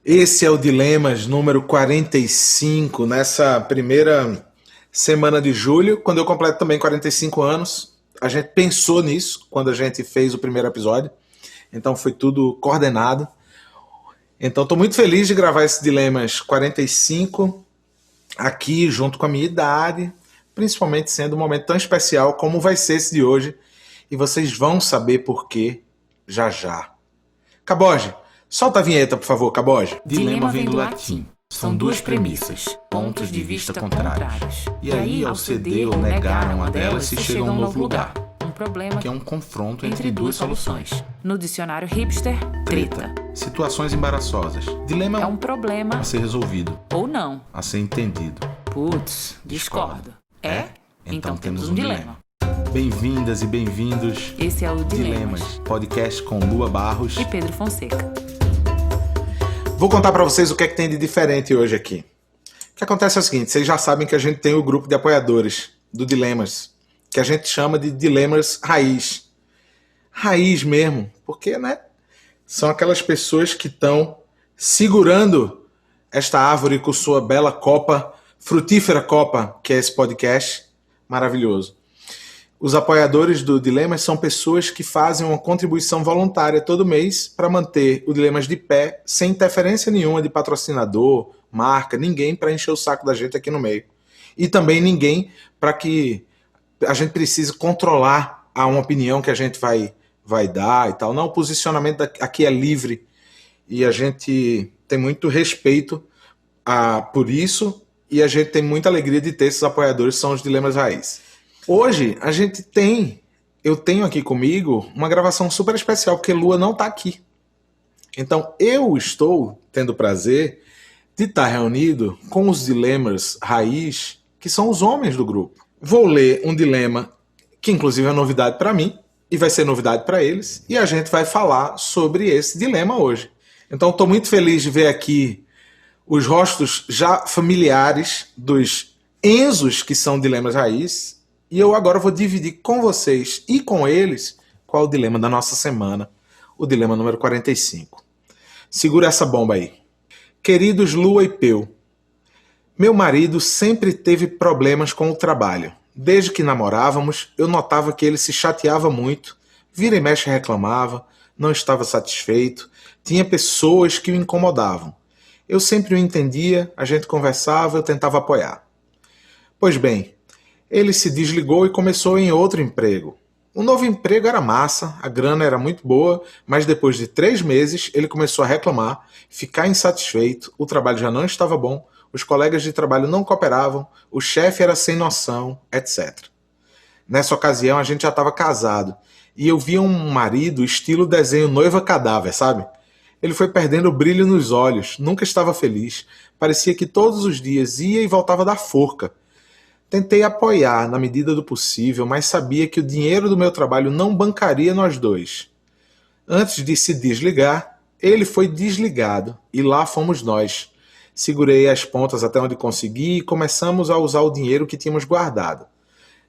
Esse é o Dilemas número 45, nessa primeira semana de julho, quando eu completo também 45 anos. A gente pensou nisso quando a gente fez o primeiro episódio, então foi tudo coordenado. Então estou muito feliz de gravar esse Dilemas 45 aqui junto com a minha idade, principalmente sendo um momento tão especial como vai ser esse de hoje, e vocês vão saber por quê já já. Caboge, solta a vinheta, por favor, Caboge. Dilema vem do latim. São duas premissas, pontos de vista contrários. E aí, ao ceder ou negar uma delas, se chega a um novo lugar. Um problema que é um confronto entre duas soluções. No dicionário hipster, treta. Situações embaraçosas. Dilema É um problema a ser resolvido, ou não. a ser entendido. Putz, discordo. É? Então temos um dilema. Bem-vindas e bem-vindos. Esse é o Dilemas, Dilemas. podcast com Lua Barros. E Pedro Fonseca. Vou contar para vocês o que é que tem de diferente hoje aqui. O que acontece é o seguinte, vocês já sabem que a gente tem o grupo de apoiadores do Dilemas, que a gente chama de Dilemas Raiz. Raiz mesmo, porque, né? São aquelas pessoas que estão segurando esta árvore com sua bela copa, frutífera copa, que é esse podcast maravilhoso. Os apoiadores do Dilemas são pessoas que fazem uma contribuição voluntária todo mês para manter o Dilemas de pé, sem interferência nenhuma de patrocinador, marca, ninguém para encher o saco da gente aqui no meio. E também ninguém para que a gente precise controlar uma opinião que a gente vai dar e tal. Não, o posicionamento aqui é livre e a gente tem muito respeito por isso e a gente tem muita alegria de ter esses apoiadores, que são os Dilemas Raiz. Hoje eu tenho aqui comigo uma gravação super especial, porque Lua não está aqui. Então eu estou tendo o prazer de estar reunido com os dilemas raiz, que são os homens do grupo. Vou ler um dilema que inclusive é novidade para mim, e vai ser novidade para eles, e a gente vai falar sobre esse dilema hoje. Então estou muito feliz de ver aqui os rostos já familiares dos Enzos, que são dilemas raiz. E eu agora vou dividir com vocês e com eles qual é o dilema da nossa semana, o dilema número 45. Segura essa bomba aí. Queridos Lua e Peu, meu marido sempre teve problemas com o trabalho. Desde que namorávamos, eu notava que ele se chateava muito, vira e mexe reclamava, não estava satisfeito, tinha pessoas que o incomodavam. Eu sempre o entendia, a gente conversava, eu tentava apoiar. Pois bem, ele se desligou e começou em outro emprego. O novo emprego era massa, a grana era muito boa, mas depois de 3 meses ele começou a reclamar, ficar insatisfeito, o trabalho já não estava bom, os colegas de trabalho não cooperavam, o chefe era sem noção, etc. Nessa ocasião a gente já estava casado e eu via um marido estilo desenho noiva cadáver, sabe? Ele foi perdendo o brilho nos olhos, nunca estava feliz, parecia que todos os dias ia e voltava da forca. Tentei apoiar na medida do possível, mas sabia que o dinheiro do meu trabalho não bancaria nós dois. Antes de se desligar, ele foi desligado e lá fomos nós. Segurei as pontas até onde consegui e começamos a usar o dinheiro que tínhamos guardado.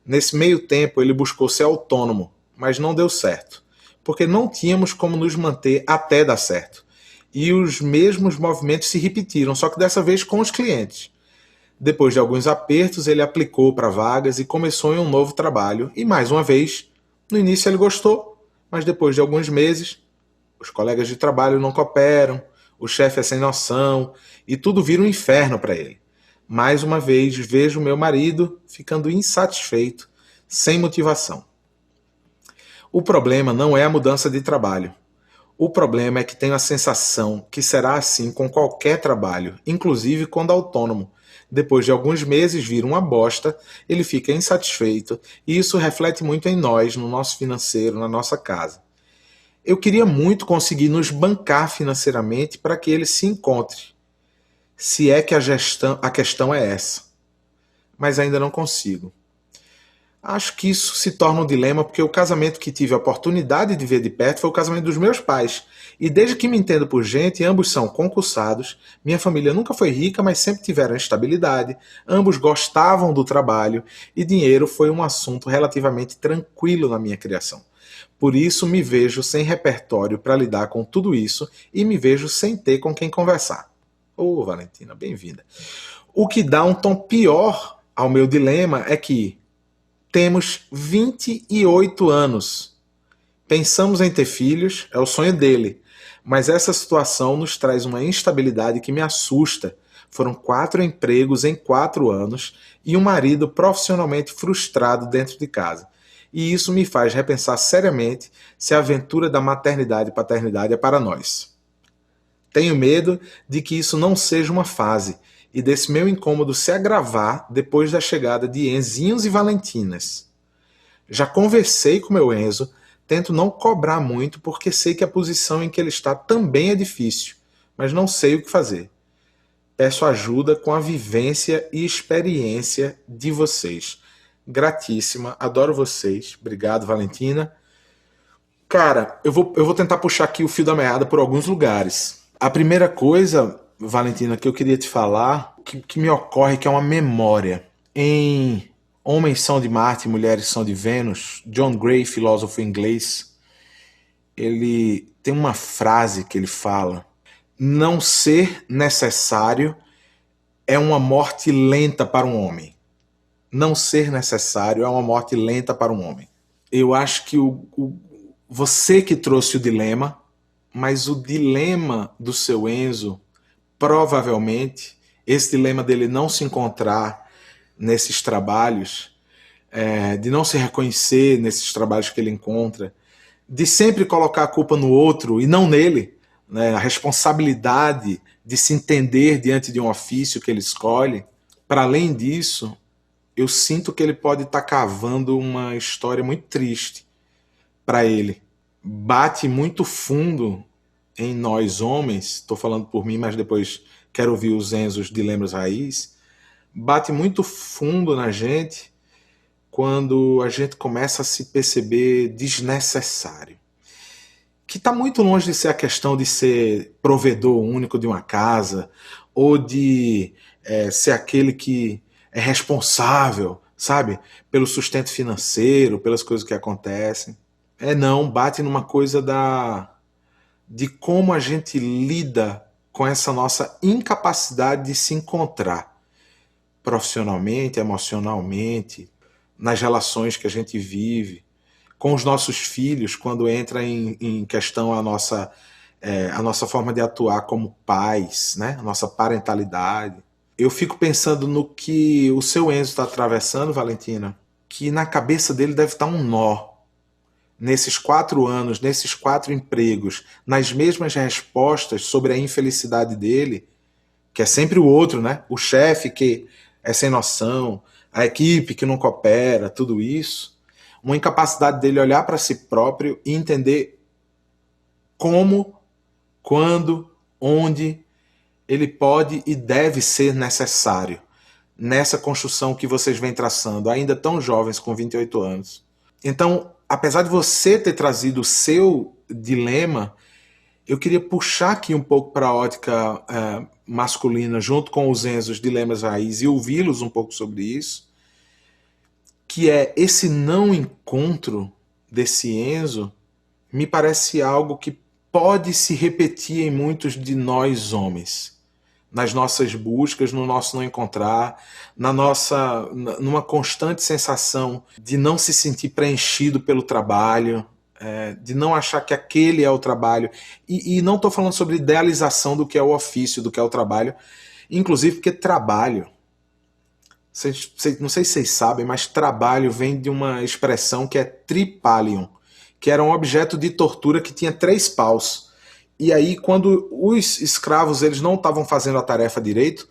Nesse meio tempo, ele buscou ser autônomo, mas não deu certo, porque não tínhamos como nos manter até dar certo. E os mesmos movimentos se repetiram, só que dessa vez com os clientes. Depois de alguns apertos, ele aplicou para vagas e começou em um novo trabalho. E mais uma vez, no início ele gostou, mas depois de alguns meses, os colegas de trabalho não cooperam, o chefe é sem noção e tudo vira um inferno para ele. Mais uma vez, vejo meu marido ficando insatisfeito, sem motivação. O problema não é a mudança de trabalho. O problema é que tenho a sensação que será assim com qualquer trabalho, inclusive quando autônomo. Depois de alguns meses vira uma bosta, ele fica insatisfeito e isso reflete muito em nós, no nosso financeiro, na nossa casa. Eu queria muito conseguir nos bancar financeiramente para que ele se encontre, se é que a questão é essa. Mas ainda não consigo. Acho que isso se torna um dilema porque o casamento que tive a oportunidade de ver de perto foi o casamento dos meus pais. E desde que me entendo por gente, ambos são concursados, minha família nunca foi rica, mas sempre tiveram estabilidade, ambos gostavam do trabalho e dinheiro foi um assunto relativamente tranquilo na minha criação. Por isso me vejo sem repertório para lidar com tudo isso e me vejo sem ter com quem conversar. Ô, Valentina, bem-vinda. O que dá um tom pior ao meu dilema é que temos 28 anos. Pensamos em ter filhos, é o sonho dele, mas essa situação nos traz uma instabilidade que me assusta. Foram 4 empregos em 4 anos e um marido profissionalmente frustrado dentro de casa. E isso me faz repensar seriamente se a aventura da maternidade e paternidade é para nós. Tenho medo de que isso não seja uma fase e desse meu incômodo se agravar depois da chegada de Enzinhos e Valentinas. Já conversei com meu Enzo, tento não cobrar muito porque sei que a posição em que ele está também é difícil, mas não sei o que fazer. Peço ajuda com a vivência e experiência de vocês. Gratíssima, adoro vocês. Obrigado, Valentina. Cara, eu vou tentar puxar aqui o fio da meada por alguns lugares. A primeira coisa, Valentina, que eu queria te falar, que me ocorre, que é uma memória. Em Homens São de Marte, Mulheres São de Vênus, John Gray, filósofo inglês, ele tem uma frase que ele fala: não ser necessário é uma morte lenta para um homem. Não ser necessário é uma morte lenta para um homem. Eu acho que você que trouxe o dilema, mas o dilema do seu Enzo, provavelmente, esse dilema dele não se encontrar nesses trabalhos, de não se reconhecer nesses trabalhos que ele encontra, de sempre colocar a culpa no outro e não nele, né? A responsabilidade de se entender diante de um ofício que ele escolhe. Para além disso, eu sinto que ele pode estar cavando uma história muito triste para ele. Bate muito fundo em nós homens, estou falando por mim, mas depois quero ouvir os Enzos dilemas raiz, bate muito fundo na gente quando a gente começa a se perceber desnecessário. Que está muito longe de ser a questão de ser provedor único de uma casa, ou de ser aquele que é responsável, sabe, pelo sustento financeiro, pelas coisas que acontecem. Não, bate numa coisa de como a gente lida com essa nossa incapacidade de se encontrar profissionalmente, emocionalmente, nas relações que a gente vive, com os nossos filhos, quando entra em questão a nossa forma de atuar como pais, né? A nossa parentalidade. Eu fico pensando no que o seu Enzo está atravessando, Valentina, que na cabeça dele deve estar um nó. Nesses 4 anos, nesses 4 empregos, nas mesmas respostas sobre a infelicidade dele, que é sempre o outro, né? O chefe que é sem noção, a equipe que não coopera, tudo isso. Uma incapacidade dele olhar para si próprio e entender como, quando, onde ele pode e deve ser necessário nessa construção que vocês vêm traçando, ainda tão jovens, com 28 anos. Então, apesar de você ter trazido o seu dilema, eu queria puxar aqui um pouco para a ótica masculina, junto com os Enzos dilemas raiz, e ouvi-los um pouco sobre isso, que é esse não encontro desse Enzo, me parece algo que pode se repetir em muitos de nós homens, nas nossas buscas, no nosso não encontrar, numa constante sensação de não se sentir preenchido pelo trabalho, de não achar que aquele é o trabalho. E não estou falando sobre idealização do que é o ofício, do que é o trabalho, inclusive porque trabalho, não sei se vocês sabem, mas trabalho vem de uma expressão que é tripalium, que era um objeto de tortura que tinha 3 paus. E aí, quando os escravos eles não estavam fazendo a tarefa direito,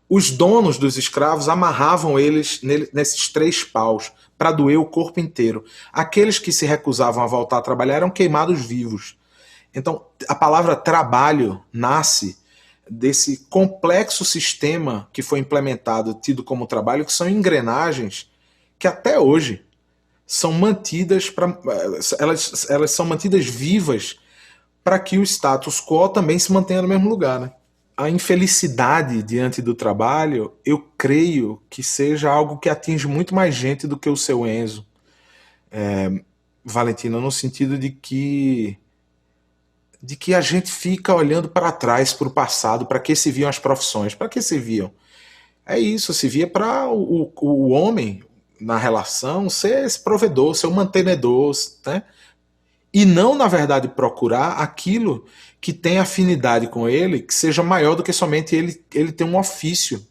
os donos dos escravos amarravam eles nesses 3 paus para doer o corpo inteiro. Aqueles que se recusavam a voltar a trabalhar eram queimados vivos. Então, a palavra trabalho nasce desse complexo sistema que foi implementado, tido como trabalho, que são engrenagens que até hoje são mantidas, elas são mantidas vivas para que o status quo também se mantenha no mesmo lugar, né? A infelicidade diante do trabalho, eu creio que seja algo que atinge muito mais gente do que o seu Enzo. Valentina, no sentido de que a gente fica olhando para trás, para o passado, para que se viam as profissões, para que se viam. É isso, se via para o homem na relação ser esse provedor, ser o mantenedor, né? E não, na verdade, procurar aquilo que tem afinidade com ele, que seja maior do que somente ele ter um ofício,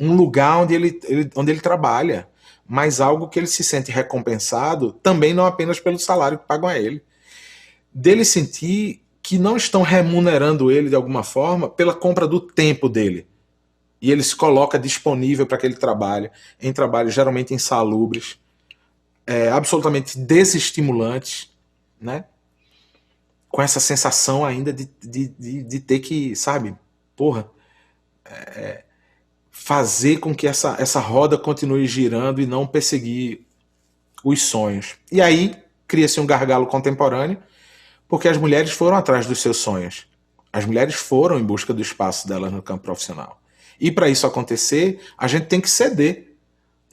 um lugar onde ele trabalha, mas algo que ele se sente recompensado, também não apenas pelo salário que pagam a ele. Dele sentir que não estão remunerando ele de alguma forma pela compra do tempo dele. E ele se coloca disponível para aquele trabalho, em trabalhos geralmente insalubres, absolutamente desestimulantes, né? Com essa sensação ainda de ter que, sabe, porra, fazer com que essa roda continue girando e não perseguir os sonhos. E aí cria-se um gargalo contemporâneo, porque as mulheres foram atrás dos seus sonhos. As mulheres foram em busca do espaço delas no campo profissional. E para isso acontecer, a gente tem que ceder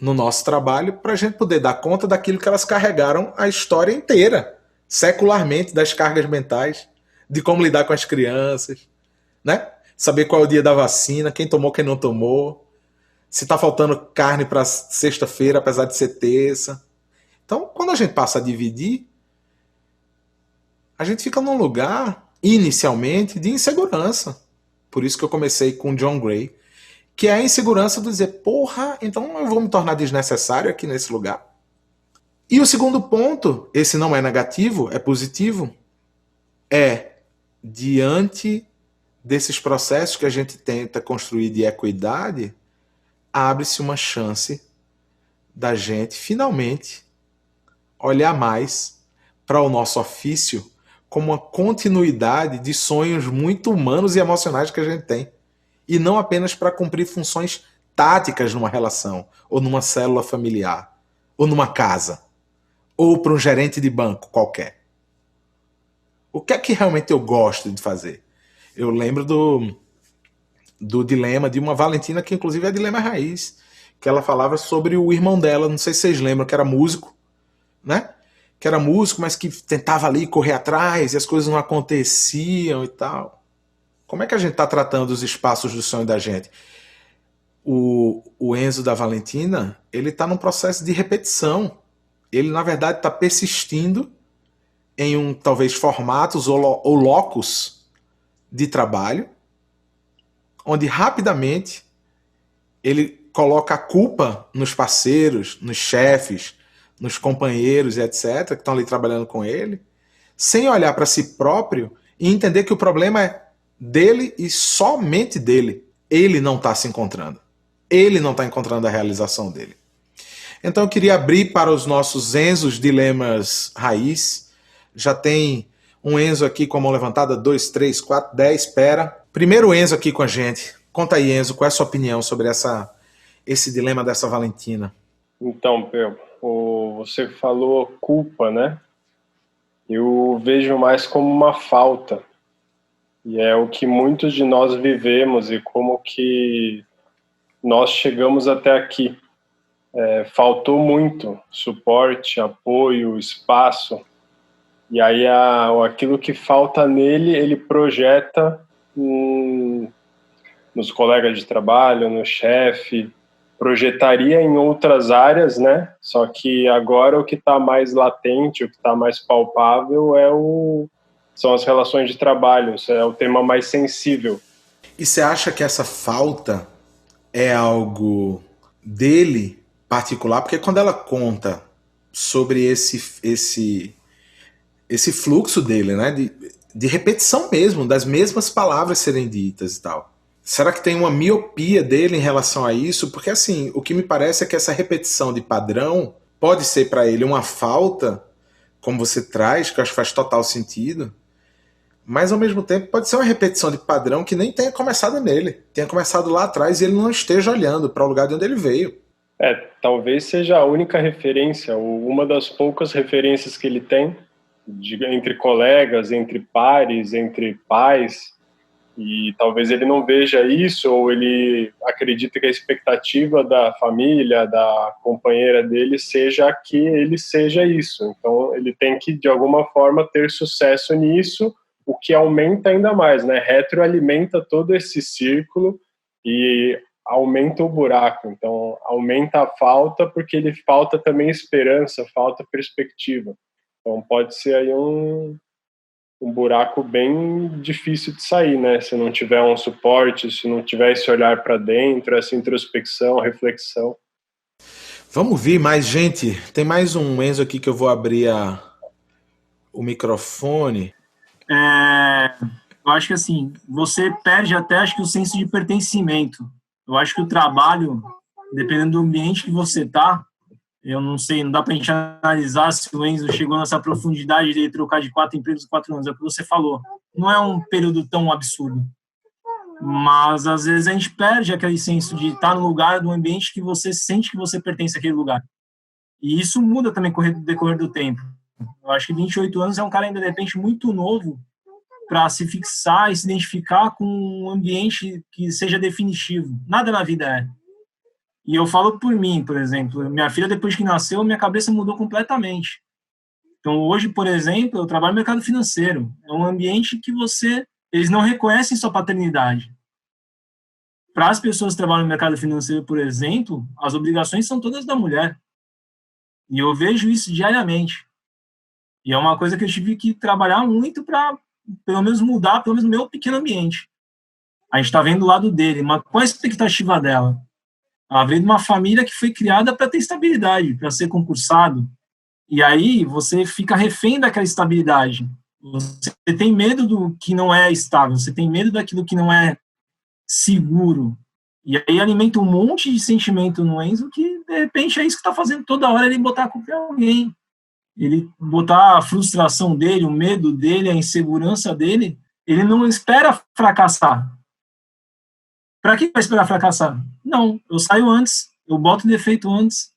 no nosso trabalho para a gente poder dar conta daquilo que elas carregaram a história inteira, secularmente, das cargas mentais, de como lidar com as crianças, né? Saber qual é o dia da vacina, quem tomou, quem não tomou, se está faltando carne para sexta-feira, apesar de ser terça. Então, quando a gente passa a dividir, a gente fica num lugar, inicialmente, de insegurança. Por isso que eu comecei com John Gray, que é a insegurança de dizer, porra, então eu vou me tornar desnecessário aqui nesse lugar. E o segundo ponto, esse não é negativo, é positivo, é diante desses processos que a gente tenta construir de equidade, abre-se uma chance da gente finalmente olhar mais para o nosso ofício como uma continuidade de sonhos muito humanos e emocionais que a gente tem. E não apenas para cumprir funções táticas numa relação, ou numa célula familiar, ou numa casa, ou para um gerente de banco qualquer. O que é que realmente eu gosto de fazer? Eu lembro do dilema de uma Valentina, que inclusive é dilema raiz, que ela falava sobre o irmão dela, não sei se vocês lembram, que era músico, né? Que era músico, mas que tentava ali correr atrás e as coisas não aconteciam e tal. Como é que a gente está tratando os espaços do sonho da gente? O Enzo da Valentina, ele está num processo de repetição. Ele, na verdade, está persistindo em talvez formatos ou locus de trabalho, onde rapidamente ele coloca a culpa nos parceiros, nos chefes, nos companheiros, etc., que estão ali trabalhando com ele, sem olhar para si próprio e entender que o problema é dele e somente dele. Ele não está se encontrando. Ele não está encontrando a realização dele. Então eu queria abrir para os nossos Enzos dilemas raiz. Já tem um Enzo aqui com a mão levantada, 2, 3, 4, 10, espera. Primeiro Enzo aqui com a gente. Conta aí, Enzo, qual é a sua opinião sobre esse dilema dessa Valentina? Então, Pedro, você falou culpa, né? Eu vejo mais como uma falta. E é o que muitos de nós vivemos e como que nós chegamos até aqui. Faltou muito suporte, apoio, espaço. E aí aquilo que falta nele, ele projeta nos colegas de trabalho, no chefe, projetaria em outras áreas, né? Só que agora o que está mais latente, o que está mais palpável são as relações de trabalho, isso é o tema mais sensível. E você acha que essa falta é algo dele particular? Porque quando ela conta sobre esse fluxo dele, né, de repetição mesmo, das mesmas palavras serem ditas e tal, será que tem uma miopia dele em relação a isso? Porque assim, o que me parece é que essa repetição de padrão pode ser para ele uma falta, como você traz, que eu acho que faz total sentido, mas ao mesmo tempo pode ser uma repetição de padrão que nem tenha começado nele, tenha começado lá atrás e ele não esteja olhando para o lugar de onde ele veio. Talvez seja a única referência, ou uma das poucas referências que ele tem, entre colegas, entre pares, entre pais, E talvez ele não veja isso, ou ele acredita que a expectativa da família, da companheira dele, seja que ele seja isso. Então, ele tem que, de alguma forma, ter sucesso nisso, o que aumenta ainda mais, né? Retroalimenta todo esse círculo e aumenta o buraco. Então, aumenta a falta, porque ele falta também esperança, falta perspectiva. Então, pode ser aí um buraco bem difícil de sair, né? Se não tiver um suporte, se não tiver esse olhar para dentro, essa introspecção, reflexão. Vamos ver mais gente. Tem mais um Enzo aqui que eu vou abrir o microfone. Eu acho que assim, você perde até acho que o senso de pertencimento. Eu acho que o trabalho, dependendo do ambiente que você tá, eu não sei, não dá pra gente analisar se o Enzo chegou nessa profundidade de trocar de 4 empregos em 4 anos, é o que você falou. Não é um período tão absurdo. Mas, às vezes, a gente perde aquele senso de estar no lugar, no ambiente que você sente que você pertence àquele lugar. E isso muda também com o decorrer do tempo. Eu acho que 28 anos é um cara ainda, de repente, muito novo para se fixar e se identificar com um ambiente que seja definitivo. Nada na vida é. E eu falo por mim, por exemplo. Minha filha, depois que nasceu, minha cabeça mudou completamente. Então, hoje, por exemplo, eu trabalho no mercado financeiro. É um ambiente que eles não reconhecem sua paternidade. Para as pessoas que trabalham no mercado financeiro, por exemplo, as obrigações são todas da mulher. E eu vejo isso diariamente. E é uma coisa que eu tive que trabalhar muito para, pelo menos, mudar, pelo menos, o meu pequeno ambiente. A gente está vendo o lado dele, mas qual a expectativa dela? Ela veio de uma família que foi criada para ter estabilidade, para ser concursado. E aí você fica refém daquela estabilidade. Você tem medo do que não é estável, você tem medo daquilo que não é seguro. E aí alimenta um monte de sentimento no Enzo que, de repente, é isso que está fazendo toda hora, ele botar a culpa em alguém. Ele botar a frustração dele, o medo dele, a insegurança dele, ele não espera fracassar. Para que vai esperar fracassar? Não, eu saio antes, eu boto defeito antes.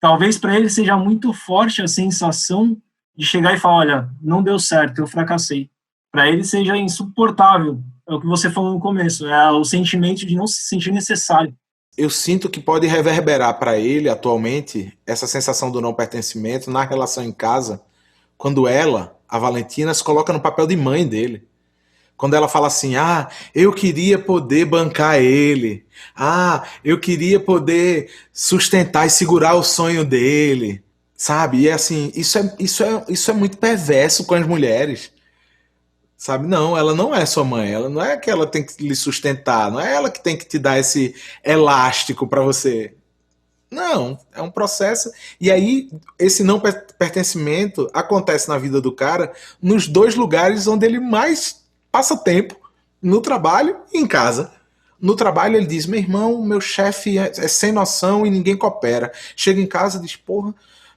Talvez para ele seja muito forte a sensação de chegar e falar, olha, não deu certo, eu fracassei. Para ele seja insuportável. É o que você falou no começo, é o sentimento de não se sentir necessário. Eu sinto que pode reverberar para ele, atualmente, essa sensação do não pertencimento na relação em casa, quando ela, a Valentina, se coloca no papel de mãe dele. Quando ela fala assim, eu queria poder bancar ele. Eu queria poder sustentar e segurar o sonho dele. Sabe? E assim, isso é muito perverso com as mulheres. Sabe? Não, ela não é sua mãe. Ela não é que ela tem que lhe sustentar. Não é ela que tem que te dar esse elástico para você. Não, é um processo. E aí, esse não pertencimento acontece na vida do cara nos dois lugares onde ele mais passa tempo, no trabalho e em casa. No trabalho ele diz, meu irmão, meu chefe é sem noção e ninguém coopera. Chega em casa e diz, porra,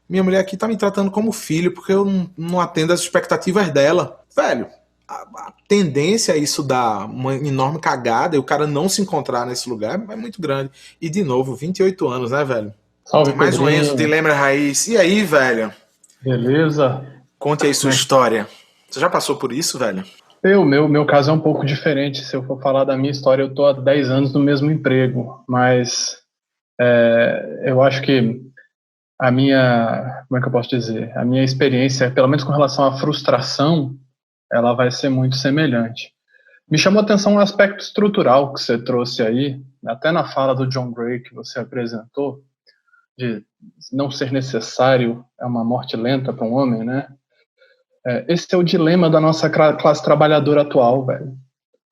minha mulher aqui tá me tratando como filho porque eu não atendo as expectativas dela. Velho, a tendência a isso dar uma enorme cagada e o cara não se encontrar nesse lugar é muito grande. E de novo, 28 anos, né, velho? Salve, mais Pedrinho. um Enzo, Dilema Raiz. E aí, velho? Beleza? Conte aí sua história. Você já passou por isso, velho? Meu caso é um pouco diferente. Se eu for falar da minha história, eu tô há 10 anos no mesmo emprego, mas eu acho que a minha, como é que eu posso dizer? A minha experiência, pelo menos com relação à frustração, ela vai ser muito semelhante. Me chamou a atenção um aspecto estrutural que você trouxe aí, até na fala do John Gray que você apresentou, de não ser necessário é uma morte lenta para um homem, né? Esse é o dilema da nossa classe trabalhadora atual, velho.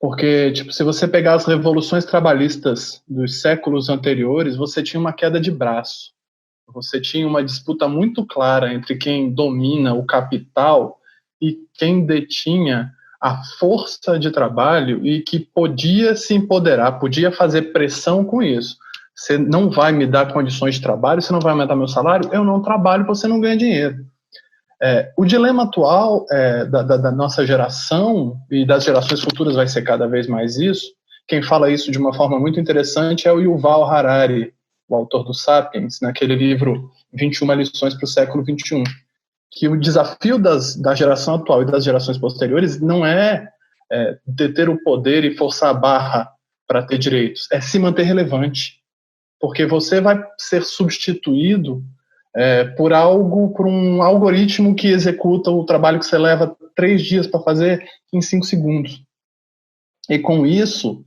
Porque, tipo, se você pegar as revoluções trabalhistas dos séculos anteriores, você tinha uma queda de braço. Você tinha uma disputa muito clara entre quem domina o capital e quem detinha a força de trabalho e que podia se empoderar, podia fazer pressão com isso. Você não vai me dar condições de trabalho, você não vai aumentar meu salário, eu não trabalho, você não ganha dinheiro. O dilema atual da nossa geração e das gerações futuras vai ser cada vez mais isso. Quem fala isso de uma forma muito interessante é o Yuval Harari, o autor do Sapiens, naquele livro 21 lições para o século XXI. Que o desafio da geração atual e das gerações posteriores não é deter o poder e forçar a barra para ter direitos, é se manter relevante, porque você vai ser substituído por um algoritmo que executa o trabalho que você leva 3 dias para fazer em 5 segundos. E com isso,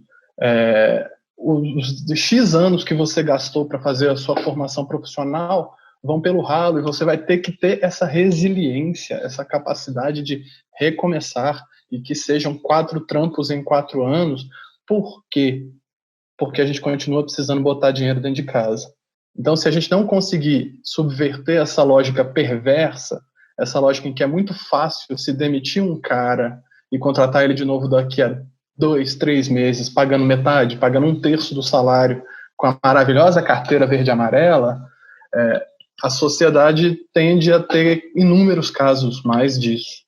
os X anos que você gastou para fazer a sua formação profissional vão pelo ralo, e você vai ter que ter essa resiliência, essa capacidade de recomeçar, e que sejam 4 trampos em 4 anos. Por quê? Porque a gente continua precisando botar dinheiro dentro de casa. Então, se a gente não conseguir subverter essa lógica perversa, essa lógica em que é muito fácil se demitir um cara e contratar ele de novo daqui a 2, 3 meses, pagando metade, pagando 1/3 do salário, com a maravilhosa carteira verde e amarela, a sociedade tende a ter inúmeros casos mais disso.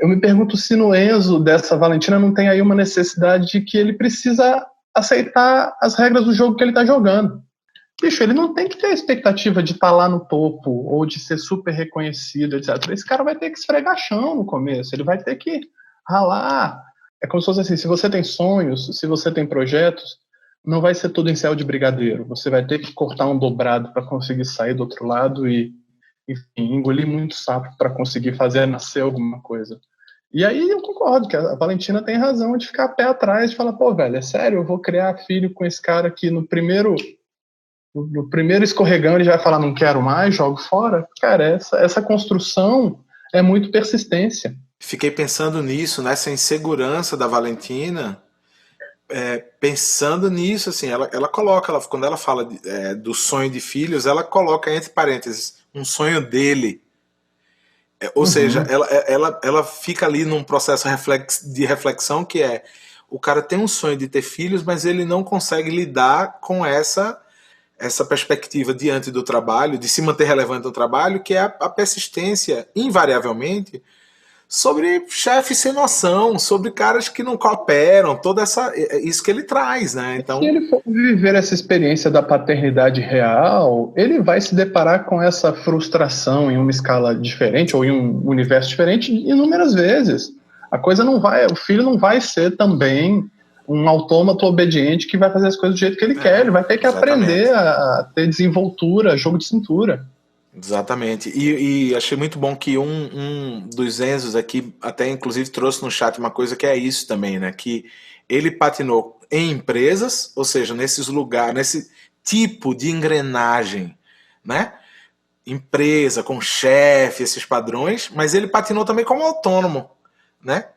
Eu me pergunto se no Enzo dessa Valentina não tem aí uma necessidade de que ele precisa aceitar as regras do jogo que ele está jogando. Bicho, ele não tem que ter a expectativa de estar lá no topo ou de ser super reconhecido, etc. Esse cara vai ter que esfregar chão no começo, ele vai ter que ralar. É como se fosse assim, se você tem sonhos, se você tem projetos, não vai ser tudo em céu de brigadeiro. Você vai ter que cortar um dobrado para conseguir sair do outro lado e, enfim, engolir muito sapo para conseguir fazer nascer alguma coisa. E aí eu concordo que a Valentina tem razão de ficar pé atrás, de falar, pô, velho, é sério, eu vou criar filho com esse cara que no primeiro escorregão ele já vai falar, não quero mais, jogo fora. Cara, essa construção é muito persistência. Fiquei pensando nisso, nessa insegurança da Valentina, pensando nisso, assim, ela coloca, quando ela fala do sonho de filhos, ela coloca entre parênteses, um sonho dele. Ou seja, ela fica ali num processo de reflexão que o cara tem um sonho de ter filhos, mas ele não consegue lidar com essa perspectiva diante do trabalho, de se manter relevante no trabalho, que é a persistência, invariavelmente, sobre chefes sem noção, sobre caras que não cooperam, isso que ele traz, né? Então, se ele for viver essa experiência da paternidade real, ele vai se deparar com essa frustração em uma escala diferente ou em um universo diferente inúmeras vezes. O filho não vai ser também um autômato obediente que vai fazer as coisas do jeito que ele quer. Ele vai ter que aprender a ter desenvoltura, jogo de cintura. Exatamente. E achei muito bom que um dos Enzos aqui até inclusive trouxe no chat uma coisa que é isso também, né? Que ele patinou em empresas, ou seja, nesses lugares, nesse tipo de engrenagem, né? Empresa, com chefe, esses padrões, mas ele patinou também como autônomo, né?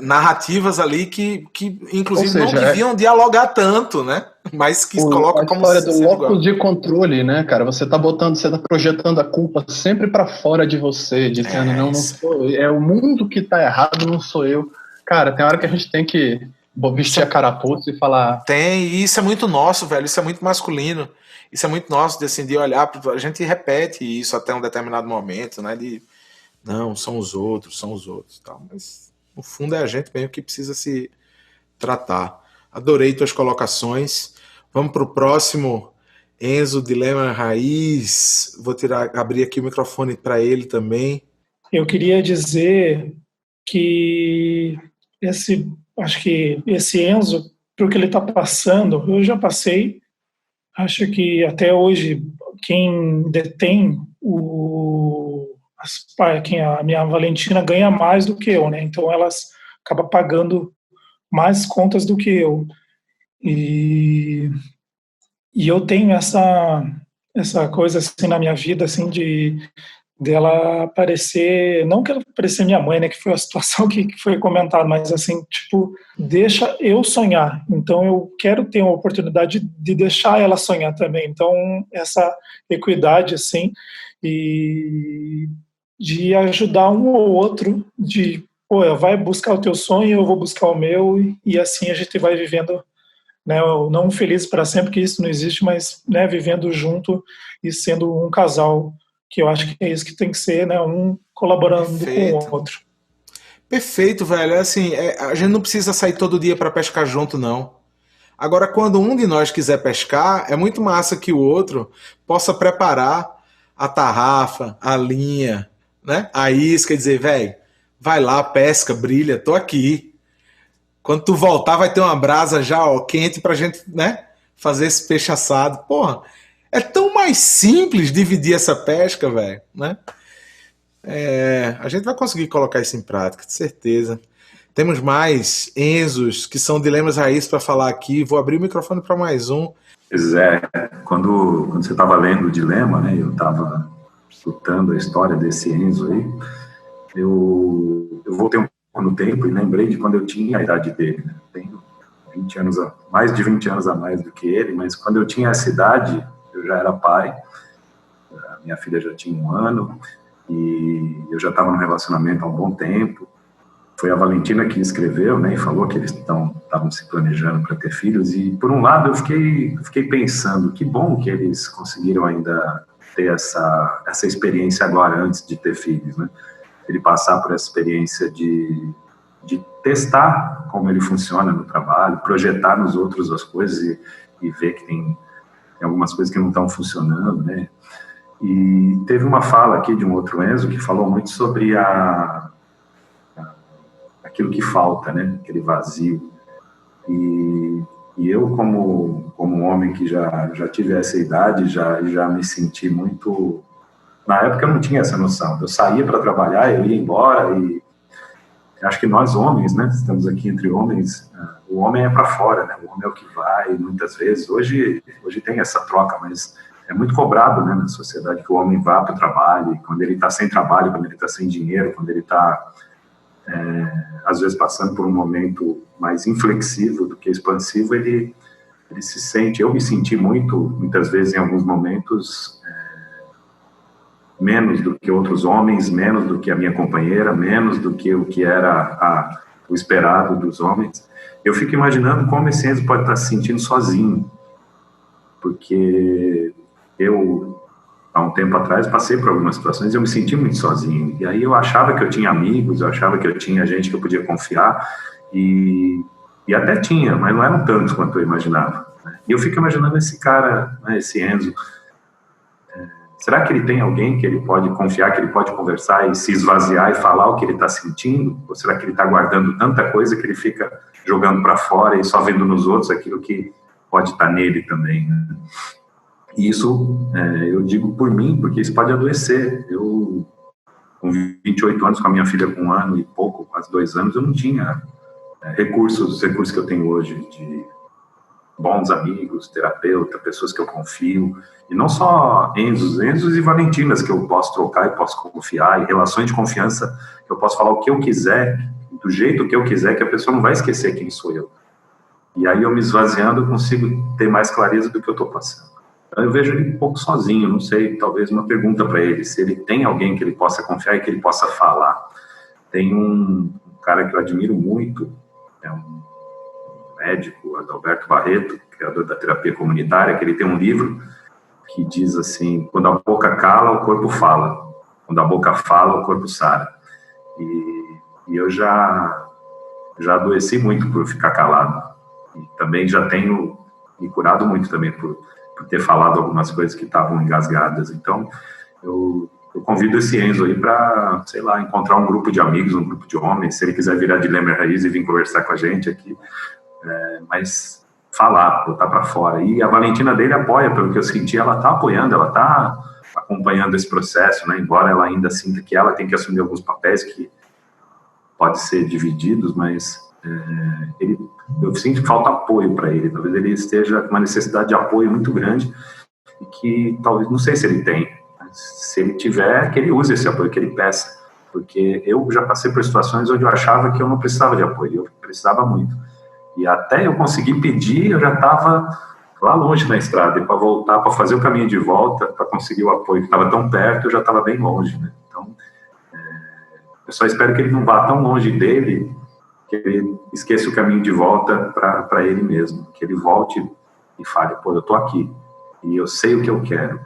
Narrativas ali que inclusive seja, não deviam dialogar tanto, né? Mas que coloca como a história do locus de controle, né, cara? Você tá projetando a culpa sempre para fora de você, dizendo não sou eu, é o mundo que tá errado, não sou eu. Cara, tem hora que a gente tem que vestir a carapuça e falar. E isso é muito nosso, velho. Isso é muito masculino. Isso é muito nosso, de olhar. A gente repete isso até um determinado momento, né? Não, são os outros, tal. Mas no fundo é a gente mesmo que precisa se tratar. Adorei tuas colocações. Vamos para o próximo, Enzo, Dilema Raiz. Vou abrir aqui o microfone para ele também. Eu queria dizer que acho que esse Enzo, por que ele está passando, eu já passei. Acho que até hoje quem detém a minha Valentina ganha mais do que eu, né? Então elas acabam pagando mais contas do que eu. E eu tenho essa coisa assim na minha vida, assim, dela parecer, não que ela parecer minha mãe, né, que foi a situação que foi comentada, mas assim, tipo, deixa eu sonhar. Então eu quero ter uma oportunidade de deixar ela sonhar também. Então essa equidade, assim, e de ajudar um ou outro, vai buscar o teu sonho, eu vou buscar o meu, e assim a gente vai vivendo, né, não feliz para sempre, que isso não existe, mas, né, vivendo junto e sendo um casal, que eu acho que é isso que tem que ser, né, um colaborando com o outro. Perfeito, velho. Assim, a gente não precisa sair todo dia para pescar junto, não. Agora, quando um de nós quiser pescar, é muito massa que o outro possa preparar a tarrafa, a linha, né, a isca, e dizer, velho, vai lá, pesca, brilha, tô aqui. Quando tu voltar, vai ter uma brasa já, ó, quente pra gente, né, fazer esse peixe assado. Porra, é tão mais simples dividir essa pesca, velho, né? A gente vai conseguir colocar isso em prática, de certeza. Temos mais Enzos, que são dilemas raiz para falar aqui. Vou abrir o microfone para mais um. Pois é, quando você estava lendo o dilema, né, eu estava escutando a história desse Enzo aí, eu voltei um pouco no tempo e lembrei de quando eu tinha a idade dele, né? Tenho 20 anos, mais de 20 anos a mais do que ele, mas quando eu tinha essa idade, eu já era pai, a minha filha já tinha 1 ano, e eu já estava num relacionamento há um bom tempo. Foi a Valentina que escreveu, né, e falou que eles estavam se planejando para ter filhos, e por um lado eu fiquei pensando, que bom que eles conseguiram ainda ter essa experiência agora, antes de ter filhos, né, ele passar por essa experiência de testar como ele funciona no trabalho, projetar nos outros as coisas e ver que tem algumas coisas que não estão funcionando, né. E teve uma fala aqui de um outro Enzo que falou muito sobre aquilo que falta, né, aquele vazio. E eu, como homem que já tive essa idade, já me senti muito... Na época eu não tinha essa noção. Eu saía para trabalhar, eu ia embora, e acho que nós homens, né, estamos aqui entre homens, o homem é para fora, né, o homem é o que vai, muitas vezes. Hoje tem essa troca, mas é muito cobrado, né, na sociedade que o homem vá para o trabalho, e quando ele está sem trabalho, quando ele está sem dinheiro, quando ele está, às vezes, passando por um momento mais inflexível do que expansivo, ele se sente... Eu me senti muitas vezes, em alguns momentos, menos do que outros homens, menos do que a minha companheira, menos do que o que era o esperado dos homens. Eu fico imaginando como esse Enzo pode estar se sentindo sozinho, porque eu, há um tempo atrás, passei por algumas situações e eu me senti muito sozinho. E aí eu achava que eu tinha amigos, eu achava que eu tinha gente que eu podia confiar, e até tinha, mas não eram tantos quanto eu imaginava, né? E eu fico imaginando esse cara, né, esse Enzo, será que ele tem alguém que ele pode confiar, que ele pode conversar e se esvaziar e falar o que ele está sentindo? Ou será que ele está guardando tanta coisa que ele fica jogando para fora e só vendo nos outros aquilo que pode estar nele também, né? E isso, eu digo por mim, porque isso pode adoecer. Eu, com 28 anos, com a minha filha com 1 ano e pouco, quase 2 anos, eu não tinha os recursos que eu tenho hoje, de bons amigos, terapeuta, pessoas que eu confio, e não só Enzos e Valentinas que eu posso trocar e posso confiar, e relações de confiança que eu posso falar o que eu quiser, do jeito que eu quiser, que a pessoa não vai esquecer quem sou eu. E aí eu me esvaziando, eu consigo ter mais clareza do que eu estou passando. Então eu vejo ele um pouco sozinho, não sei, talvez uma pergunta para ele, se ele tem alguém que ele possa confiar e que ele possa falar. Tem um cara que eu admiro muito, é um médico, Adalberto Barreto, criador da terapia comunitária, que ele tem um livro que diz assim: quando a boca cala, o corpo fala. Quando a boca fala, o corpo sara. E eu já adoeci muito por ficar calado. E também já tenho me curado muito também por ter falado algumas coisas que estavam engasgadas. Então, eu convido esse Enzo aí para, sei lá, encontrar um grupo de amigos, um grupo de homens, se ele quiser virar Dilema Raiz e vir conversar com a gente aqui, mas falar, botar para fora. E a Valentina dele apoia, pelo que eu senti, ela está apoiando, ela está acompanhando esse processo, né? Embora ela ainda sinta que ela tem que assumir alguns papéis que podem ser divididos, mas eu sinto que falta apoio para ele. Talvez ele esteja com uma necessidade de apoio muito grande e que talvez, não sei se ele tem, mas se ele tiver, que ele use esse apoio, que ele peça, porque eu já passei por situações onde eu achava que eu não precisava de apoio, eu precisava muito, e até eu conseguir pedir, eu já estava lá longe na estrada, e para voltar, para fazer o caminho de volta, para conseguir o apoio que estava tão perto, eu já estava bem longe, né? Então, eu só espero que ele não vá tão longe dele, que ele esqueça o caminho de volta para ele mesmo, que ele volte e fale: pô, eu estou aqui, e eu sei o que eu quero.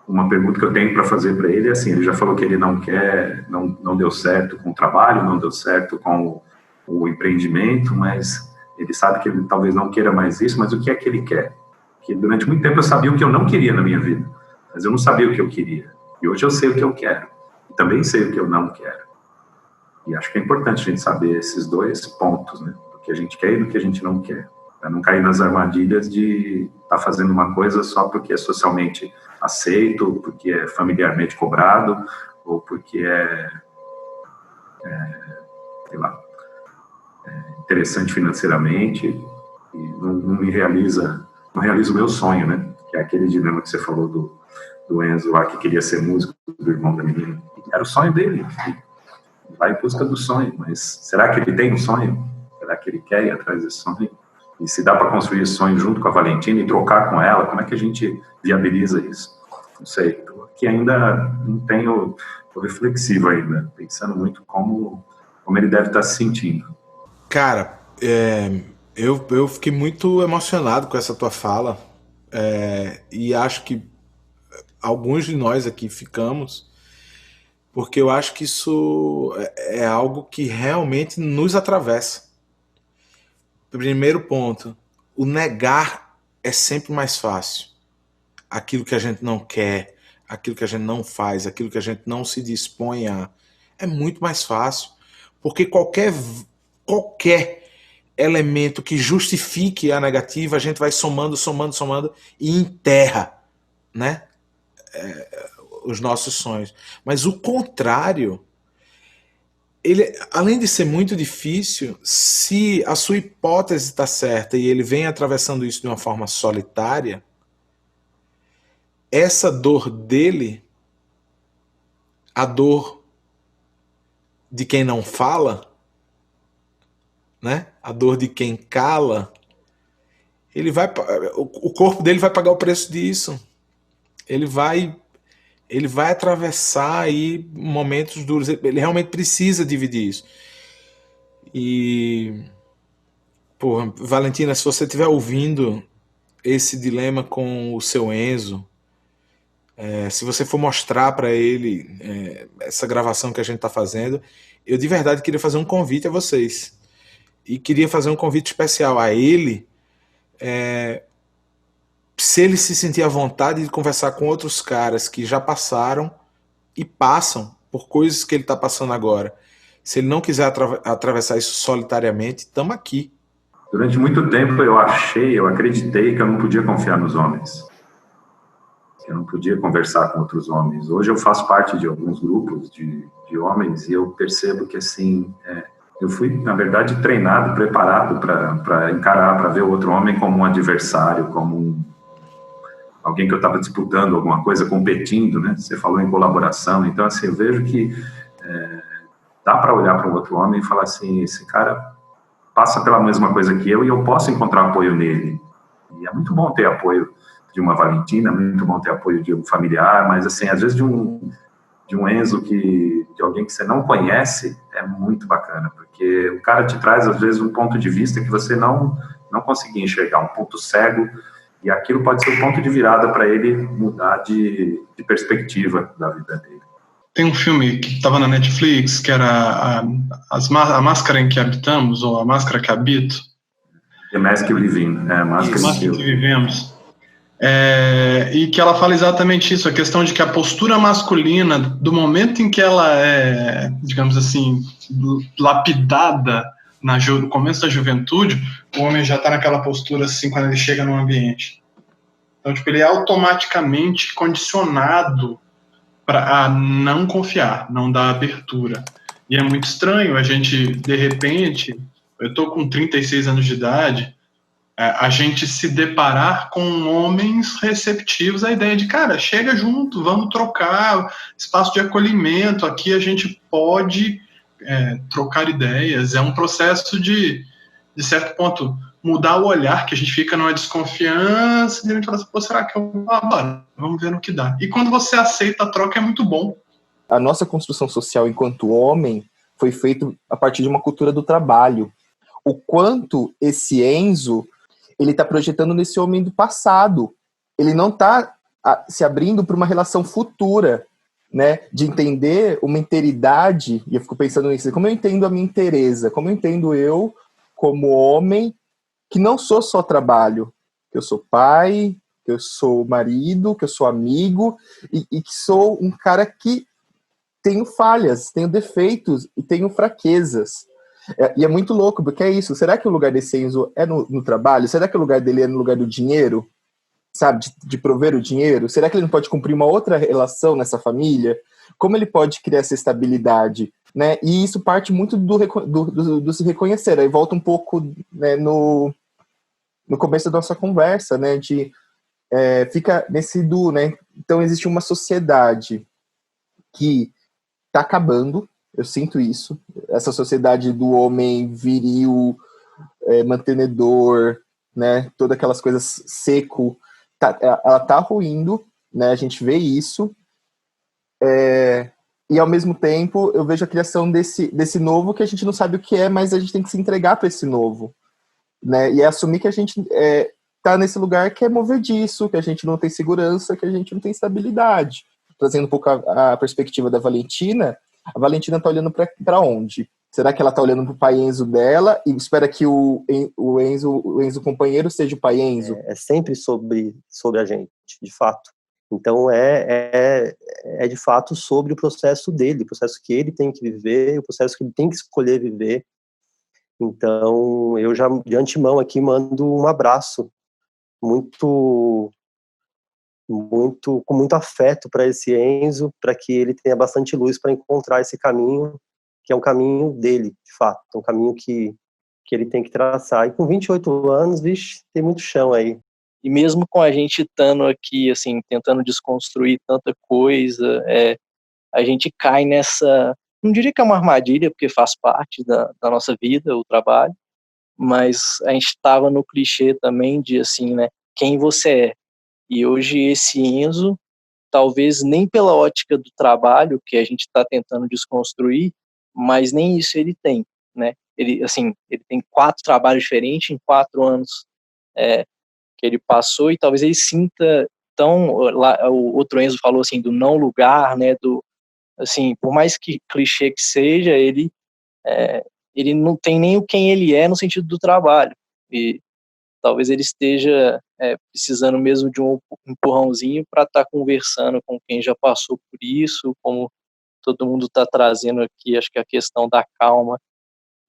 Uma pergunta que eu tenho para fazer para ele é assim: ele já falou que ele não quer, não deu certo com o trabalho, não deu certo com o empreendimento, mas ele sabe que ele talvez não queira mais isso, mas o que é que ele quer? Porque durante muito tempo eu sabia o que eu não queria na minha vida, mas eu não sabia o que eu queria, e hoje eu sei o que eu quero. também sei o que eu não quero. E acho que é importante a gente saber esses dois pontos, né? Do que a gente quer e do que a gente não quer. Para não cair nas armadilhas de estar fazendo uma coisa só porque é socialmente aceito, porque é familiarmente cobrado, ou porque sei lá, interessante financeiramente, e não realiza o meu sonho, né? Que é aquele dilema que você falou do Enzo lá, que queria ser músico, do irmão da menina. Era o sonho dele. Vai em busca do sonho, mas será que ele tem um sonho? Será que ele quer ir atrás desse sonho? E se dá para construir esse sonho junto com a Valentina e trocar com ela, como é que a gente viabiliza isso? Não sei. Tô aqui ainda não tenho, tô reflexivo ainda, pensando muito como ele deve estar se sentindo. Cara, eu fiquei muito emocionado com essa tua fala, e acho que alguns de nós aqui ficamos, porque eu acho que isso é algo que realmente nos atravessa. Primeiro ponto, o negar é sempre mais fácil. Aquilo que a gente não quer, aquilo que a gente não faz, aquilo que a gente não se dispõe a, é muito mais fácil. Porque qualquer elemento que justifique a negativa, a gente vai somando e enterra, né? Os nossos sonhos. Mas o contrário, ele, além de ser muito difícil, se a sua hipótese está certa e ele vem atravessando isso de uma forma solitária, essa dor dele, a dor de quem não fala, né? A dor de quem cala, o corpo dele vai pagar o preço disso. Ele vai atravessar aí momentos duros. Ele realmente precisa dividir isso. E, porra, Valentina, se você estiver ouvindo esse dilema com o seu Enzo, se você for mostrar para ele essa gravação que a gente está fazendo, eu de verdade queria fazer um convite a vocês. E queria fazer um convite especial a ele, se ele se sentir à vontade de conversar com outros caras que já passaram e passam por coisas que ele está passando agora. Se ele não quiser atravessar isso solitariamente, estamos aqui. Durante muito tempo eu acreditei que eu não podia confiar nos homens. Que eu não podia conversar com outros homens. Hoje eu faço parte de alguns grupos de homens e eu percebo que, assim, eu fui, na verdade, treinado, preparado para encarar, para ver o outro homem como um adversário, como alguém que eu estava disputando alguma coisa, competindo, né? Você falou em colaboração, então, assim, eu vejo que dá para olhar para um outro homem e falar assim, esse cara passa pela mesma coisa que eu e eu posso encontrar apoio nele. E é muito bom ter apoio de uma Valentina, é muito bom ter apoio de um familiar, mas, assim, às vezes de um Enzo, de alguém que você não conhece, é muito bacana, porque o cara te traz, às vezes, um ponto de vista que você não conseguia enxergar, um ponto cego, e aquilo pode ser um ponto de virada para ele mudar de perspectiva da vida dele. Tem um filme que estava na Netflix, que era a Máscara em que Habitamos, ou A Máscara que Habito. The Mask We Live In, a Máscara que Vivemos. E que ela fala exatamente isso, a questão de que a postura masculina, do momento em que ela é, digamos assim, lapidada no começo da juventude, o homem já está naquela postura assim quando ele chega no ambiente. Então, tipo, ele é automaticamente condicionado a não confiar, não dar abertura. E é muito estranho a gente, de repente, eu estou com 36 anos de idade, a gente se deparar com homens receptivos à ideia de, cara, chega junto, vamos trocar espaço de acolhimento, aqui a gente pode trocar ideias, é um processo de certo ponto, mudar o olhar, que a gente fica numa desconfiança, e a gente fala assim, pô, será que eu vou agora? Vamos ver no que dá. E quando você aceita a troca, é muito bom. A nossa construção social enquanto homem foi feita a partir de uma cultura do trabalho. O quanto esse Enzo, ele está projetando nesse homem do passado. Ele não está se abrindo para uma relação futura, né, de entender uma inteiridade, e eu fico pensando nisso, como eu entendo a minha inteireza, como eu entendo eu, como homem, que não sou só trabalho, que eu sou pai, que eu sou marido, que eu sou amigo, e que sou um cara que tenho falhas, tenho defeitos e tenho fraquezas. E é muito louco, porque é isso. Será que o lugar desse Enzo é no trabalho? Será que o lugar dele é no lugar do dinheiro? Sabe, de prover o dinheiro? Será que ele não pode cumprir uma outra relação nessa família? Como ele pode criar essa estabilidade? Né? E isso parte muito do se reconhecer. Aí volta um pouco, né, no começo da nossa conversa, né, fica nesse né? Então existe uma sociedade que está acabando, eu sinto isso, essa sociedade do homem viril, mantenedor, né, todas aquelas coisas seco, ela tá ruindo, né, a gente vê isso, e ao mesmo tempo eu vejo a criação desse novo que a gente não sabe o que é, mas a gente tem que se entregar para esse novo, né, e assumir que a gente tá nesse lugar que é movediço, que a gente não tem segurança, que a gente não tem estabilidade. Trazendo um pouco a perspectiva da Valentina, a Valentina tá olhando para onde? Será que ela tá olhando pro pai Enzo dela e espera que o Enzo companheiro seja o pai Enzo? É sempre sobre a gente, de fato. Então é de fato sobre o processo dele, o processo que ele tem que viver, o processo que ele tem que escolher viver. Então eu já de antemão aqui mando um abraço com muito afeto para esse Enzo, para que ele tenha bastante luz para encontrar esse caminho, que é um caminho dele, de fato, um caminho que ele tem que traçar. E com 28 anos, vixe, tem muito chão aí. E mesmo com a gente estando aqui, assim, tentando desconstruir tanta coisa, a gente cai nessa, não diria que é uma armadilha, porque faz parte da nossa vida, o trabalho, mas a gente estava no clichê também de, assim, né, quem você é. E hoje esse Enzo, talvez nem pela ótica do trabalho, que a gente está tentando desconstruir, mas nem isso ele tem, né? Ele tem 4 trabalhos diferentes em 4 anos que ele passou, e talvez ele sinta tão... Lá, o outro Enzo falou, assim, do não lugar, né? Assim, por mais que clichê que seja, ele não tem nem o quem ele é no sentido do trabalho. E talvez ele esteja precisando mesmo de um empurrãozinho para estar conversando com quem já passou por isso, como todo mundo está trazendo aqui, acho que a questão da calma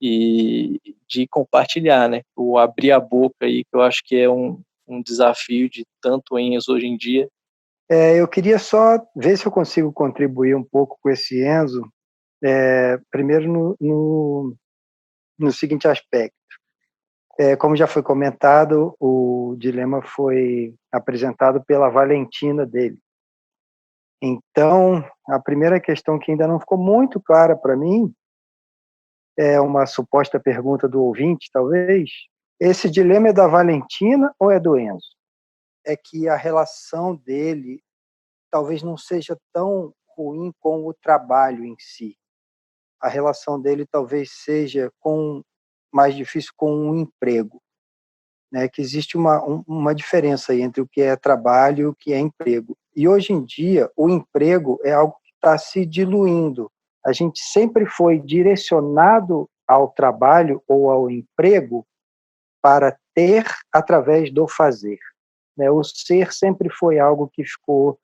e de compartilhar, né? O abrir a boca aí, que eu acho que é um desafio de tanto Enzo hoje em dia. Eu queria só ver se eu consigo contribuir um pouco com esse Enzo, primeiro no seguinte aspecto. Como já foi comentado, o dilema foi apresentado pela Valentina dele. Então, a primeira questão que ainda não ficou muito clara para mim, é uma suposta pergunta do ouvinte, talvez. Esse dilema é da Valentina ou é do Enzo? É que a relação dele talvez não seja tão ruim com o trabalho em si. A relação dele talvez seja mais difícil com o emprego, né? Que existe uma diferença aí entre o que é trabalho e o que é emprego. E hoje em dia, o emprego é algo que está se diluindo. A gente sempre foi direcionado ao trabalho ou ao emprego para ter através do fazer, né? O ser sempre foi algo que ficou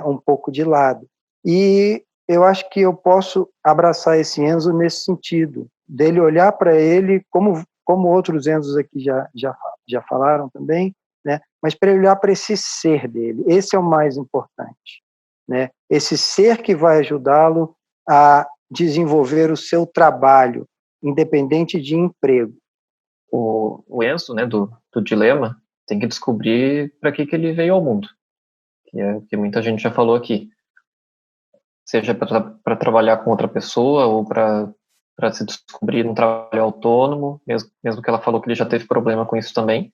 um pouco de lado. E eu acho que eu posso abraçar esse Enzo nesse sentido, dele olhar para ele, como outros Enzos aqui já falaram também, né? Mas para ele olhar para esse ser dele, esse é o mais importante, né? Esse ser que vai ajudá-lo a desenvolver o seu trabalho, independente de emprego. O Enzo, né, do dilema, tem que descobrir para que ele veio ao mundo, que é o que muita gente já falou aqui. Seja para trabalhar com outra pessoa ou para se descobrir num trabalho autônomo, mesmo que ela falou que ele já teve problema com isso também.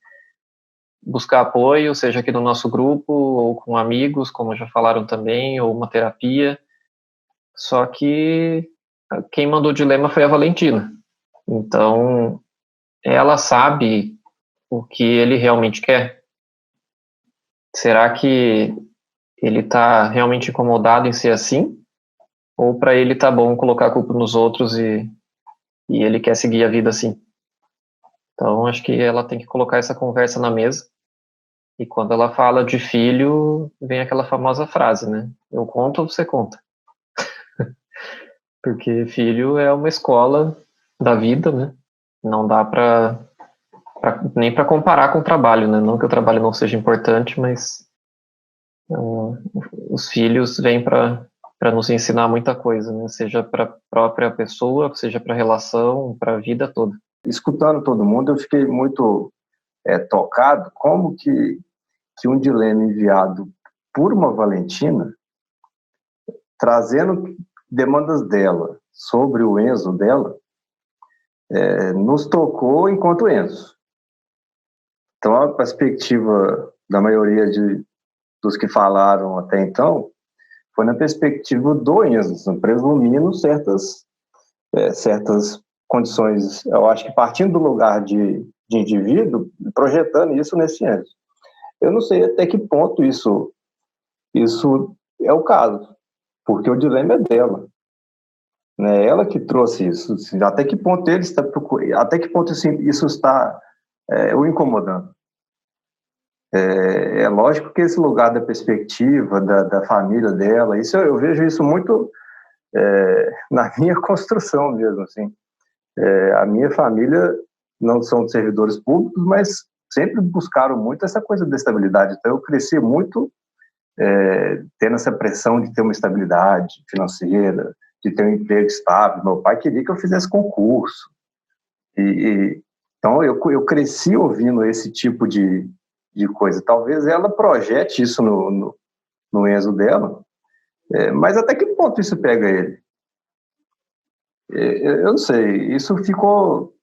Buscar apoio, seja aqui no nosso grupo ou com amigos, como já falaram também, ou uma terapia. Só que quem mandou o dilema foi a Valentina. Então, ela sabe o que ele realmente quer. Será que ele está realmente incomodado em ser assim? Ou para ele tá bom colocar a culpa nos outros e ele quer seguir a vida assim? Então, acho que ela tem que colocar essa conversa na mesa. E quando ela fala de filho, vem aquela famosa frase, né? Eu conto ou você conta? Porque filho é uma escola da vida, né? Não dá nem para comparar com o trabalho, né? Não que o trabalho não seja importante, mas os filhos vêm para nos ensinar muita coisa, né? Seja para a própria pessoa, seja para a relação, para a vida toda. Escutando todo mundo, eu fiquei muito tocado como que um dilema enviado por uma Valentina, trazendo demandas dela sobre o Enzo dela, nos tocou enquanto Enzo. Então, a perspectiva da maioria dos que falaram até então foi na perspectiva do Enzo, presumindo certas condições, eu acho que partindo do lugar de indivíduo, projetando isso nesse Enzo. Eu não sei até que ponto isso é o caso, porque o dilema é dela. Né? Ela que trouxe isso. Assim, até que ponto ele está procurando, até que ponto assim, isso está o incomodando. É lógico que esse lugar da perspectiva da família dela, isso eu vejo isso muito na minha construção mesmo, assim. A minha família não são servidores públicos, mas sempre buscaram muito essa coisa da estabilidade. Então eu cresci muito tendo essa pressão de ter uma estabilidade financeira, de ter um emprego estável. Meu pai queria que eu fizesse concurso. Então eu cresci ouvindo esse tipo de coisa. Talvez ela projete isso no Enzo dela, mas até que ponto isso pega ele? Eu não sei. Isso ficou...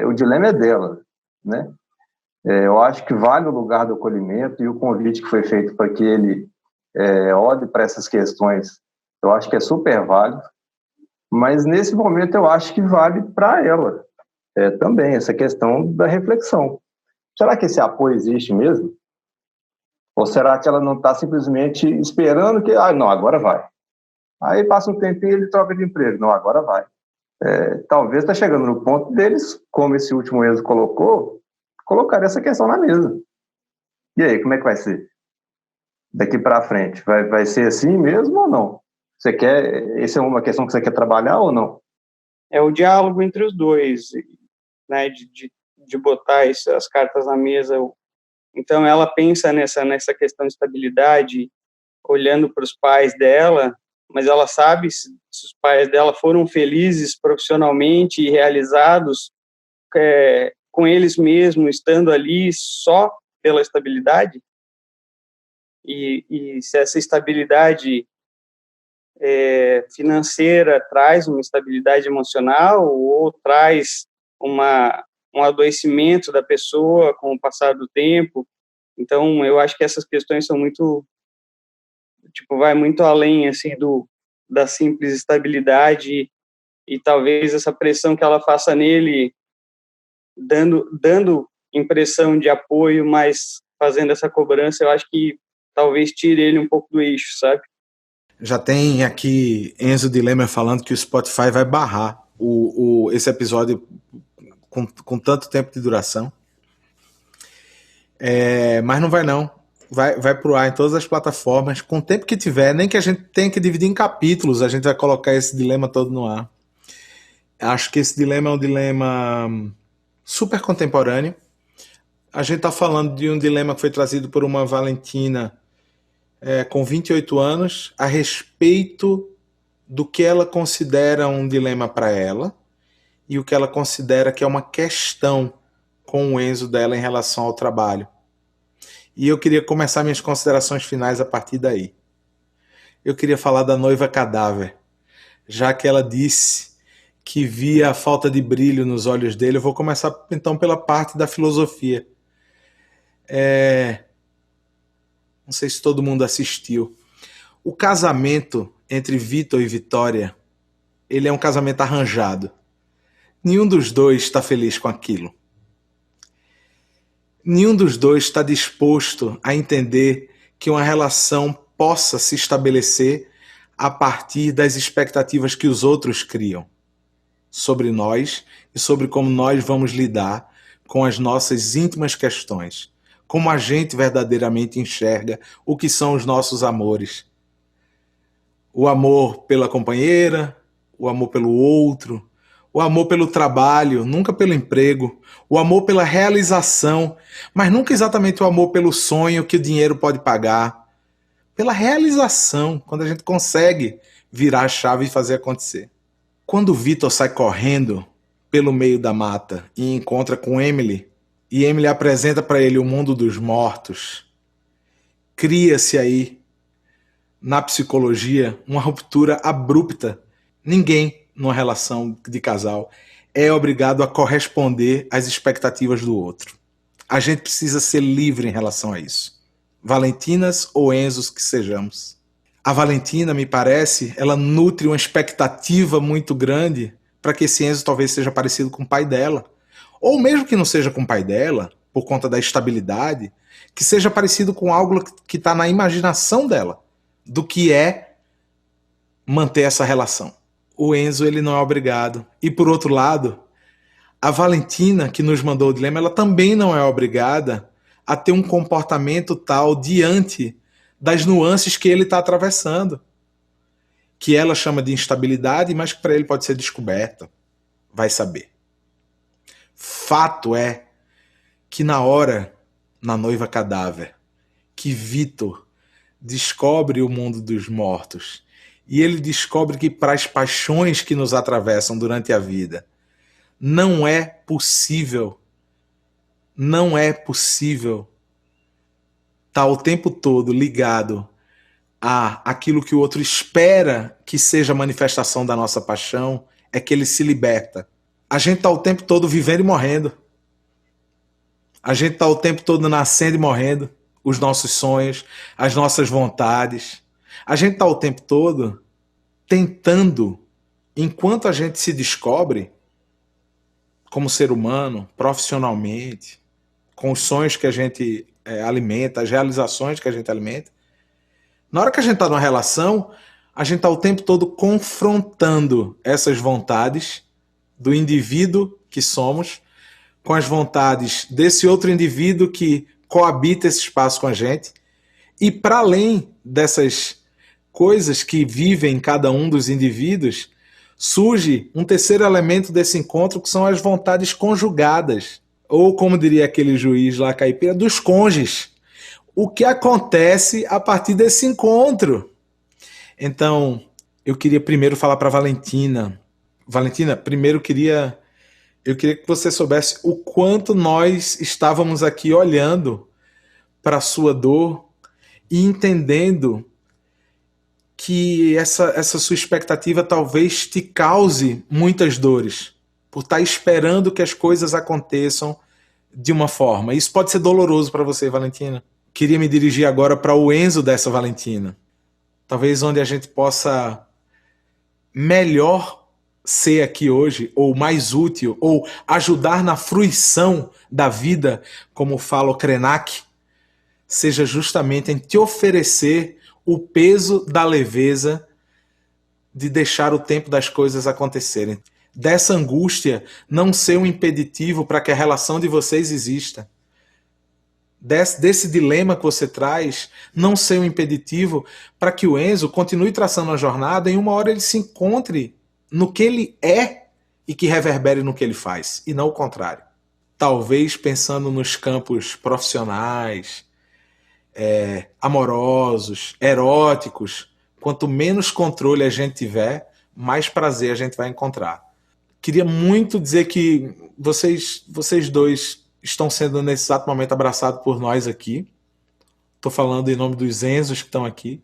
o dilema é dela, né? Eu acho que vale o lugar do acolhimento e o convite que foi feito para que ele olhe para essas questões, eu acho que é super válido, mas nesse momento eu acho que vale para ela também essa questão da reflexão. Será que esse apoio existe mesmo? Ou será que ela não está simplesmente esperando que, não, agora vai. Aí passa um tempinho e ele troca de emprego. Não, agora vai. Talvez está chegando no ponto deles, como esse último Enzo colocou, colocar essa questão na mesa. E aí, como é que vai ser? Daqui para frente, vai ser assim mesmo ou não? Essa é uma questão que você quer trabalhar ou não? É o diálogo entre os dois, né, de botar as cartas na mesa. Então, ela pensa nessa questão de estabilidade, olhando para os pais dela, mas ela sabe se os pais dela foram felizes profissionalmente e realizados com eles mesmos, estando ali só pela estabilidade, e se essa estabilidade financeira traz uma estabilidade emocional ou traz um adoecimento da pessoa com o passar do tempo. Então, eu acho que essas questões são muito, vai muito além, assim, da simples estabilidade, e talvez essa pressão que ela faça nele, dando impressão de apoio, mas fazendo essa cobrança, eu acho que talvez tire ele um pouco do eixo, sabe? Já tem aqui Enzo Dilema falando que o Spotify vai barrar esse episódio com tanto tempo de duração. Mas não vai não. Vai pro ar em todas as plataformas, com o tempo que tiver, nem que a gente tenha que dividir em capítulos, a gente vai colocar esse dilema todo no ar. Acho que esse dilema é um dilema super contemporâneo. A gente está falando de um dilema que foi trazido por uma Valentina com 28 anos, a respeito do que ela considera um dilema para ela e o que ela considera que é uma questão com o Enzo dela em relação ao trabalho. E eu queria começar minhas considerações finais a partir daí. Eu queria falar da noiva cadáver. Já que ela disse que via a falta de brilho nos olhos dele, eu vou começar então pela parte da filosofia. Não sei se todo mundo assistiu. O casamento entre Vitor e Vitória, ele é um casamento arranjado. Nenhum dos dois está feliz com aquilo. Nenhum dos dois está disposto a entender que uma relação possa se estabelecer a partir das expectativas que os outros criam sobre nós e sobre como nós vamos lidar com as nossas íntimas questões, como a gente verdadeiramente enxerga o que são os nossos amores. O amor pela companheira, o amor pelo outro, o amor pelo trabalho, nunca pelo emprego, o amor pela realização, mas nunca exatamente o amor pelo sonho que o dinheiro pode pagar. Pela realização, quando a gente consegue virar a chave e fazer acontecer. Quando o Vitor sai correndo pelo meio da mata e encontra com Emily, e Emily apresenta para ele o mundo dos mortos, cria-se aí, na psicologia, uma ruptura abrupta. Ninguém, numa relação de casal, é obrigado a corresponder às expectativas do outro. A gente precisa ser livre em relação a isso. Valentinas ou Enzos que sejamos. A Valentina, me parece, ela nutre uma expectativa muito grande para que esse Enzo talvez seja parecido com o pai dela. Ou mesmo que não seja com o pai dela, por conta da estabilidade, que seja parecido com algo que está na imaginação dela, do que é manter essa relação. O Enzo, ele não é obrigado. E por outro lado, a Valentina, que nos mandou o dilema, ela também não é obrigada a ter um comportamento tal diante das nuances que ele está atravessando, que ela chama de instabilidade, mas que para ele pode ser descoberta. Vai saber. Fato é que na hora, na noiva cadáver, que Vitor descobre o mundo dos mortos e ele descobre que para as paixões que nos atravessam durante a vida não é possível estar o tempo todo ligado a aquilo que o outro espera que seja a manifestação da nossa paixão, é que ele se liberta. A gente está o tempo todo vivendo e morrendo. A gente está o tempo todo nascendo e morrendo. Os nossos sonhos, as nossas vontades. A gente está o tempo todo tentando, enquanto a gente se descobre como ser humano, profissionalmente, com os sonhos que a gente alimenta, as realizações que a gente alimenta. Na hora que a gente está numa relação, a gente está o tempo todo confrontando essas vontades do indivíduo que somos com as vontades desse outro indivíduo que coabita esse espaço com a gente. E para além dessas coisas que vivem em cada um dos indivíduos, surge um terceiro elemento desse encontro, que são as vontades conjugadas, ou como diria aquele juiz lá caipira, dos cônjuges. O que acontece a partir desse encontro? Então, eu queria primeiro falar para Valentina. Valentina, primeiro eu queria que você soubesse o quanto nós estávamos aqui olhando para a sua dor e entendendo que essa sua expectativa talvez te cause muitas dores, por estar esperando que as coisas aconteçam de uma forma. Isso pode ser doloroso para você, Valentina. Queria me dirigir agora para o Enzo dessa Valentina. Talvez onde a gente possa melhor ser aqui hoje, ou mais útil, ou ajudar na fruição da vida, como fala o Krenak, seja justamente em te oferecer o peso da leveza de deixar o tempo das coisas acontecerem. Dessa angústia não ser um impeditivo para que a relação de vocês exista. Desse dilema que você traz, não ser um impeditivo para que o Enzo continue traçando a jornada e em uma hora ele se encontre no que ele é e que reverbere no que ele faz, e não o contrário. Talvez pensando nos campos profissionais, amorosos, eróticos, quanto menos controle a gente tiver, mais prazer a gente vai encontrar. Queria muito dizer que vocês dois estão sendo nesse exato momento abraçados por nós aqui. Estou falando em nome dos Enzos que estão aqui.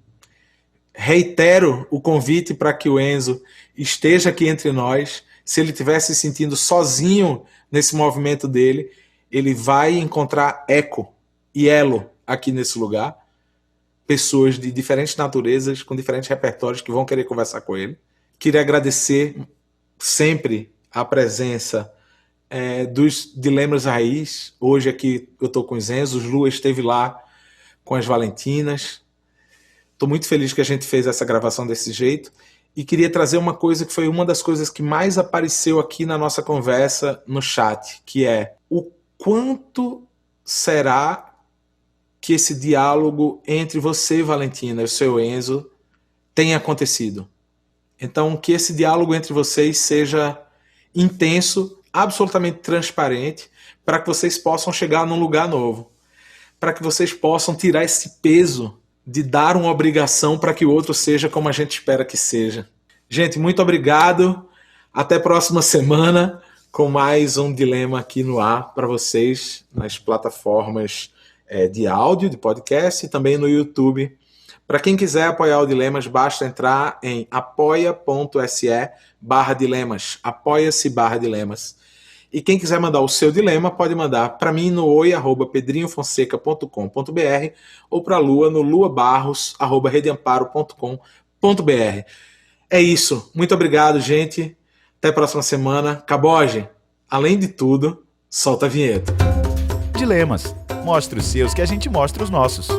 Reitero o convite para que o Enzo esteja aqui entre nós. Se ele estiver se sentindo sozinho nesse movimento dele, ele vai encontrar eco e elo aqui nesse lugar. Pessoas de diferentes naturezas, com diferentes repertórios que vão querer conversar com ele. Queria agradecer sempre a presença dos Dilemas Raiz. Hoje aqui eu estou com os Enzos, Lua esteve lá com as Valentinas. Estou muito feliz que a gente fez essa gravação desse jeito e queria trazer uma coisa que foi uma das coisas que mais apareceu aqui na nossa conversa no chat, que é o quanto será que esse diálogo entre você, Valentina, e o seu Enzo tem acontecido. Então, que esse diálogo entre vocês seja intenso, absolutamente transparente, para que vocês possam chegar num lugar novo. Para que vocês possam tirar esse peso de dar uma obrigação para que o outro seja como a gente espera que seja. Gente, muito obrigado. Até a próxima semana com mais um dilema aqui no ar para vocês nas plataformas de áudio, de podcast e também no YouTube. Para quem quiser apoiar o Dilemas, basta entrar em apoia.se/dilemas, apoia-se/dilemas. E quem quiser mandar o seu dilema, pode mandar para mim no oi@pedrinhofonseca.com.br ou para a Lua no luabarros@redeamparo.com.br. É isso. Muito obrigado, gente. Até a próxima semana. Caboge, além de tudo, solta a vinheta. Dilemas. Mostre os seus que a gente mostra os nossos.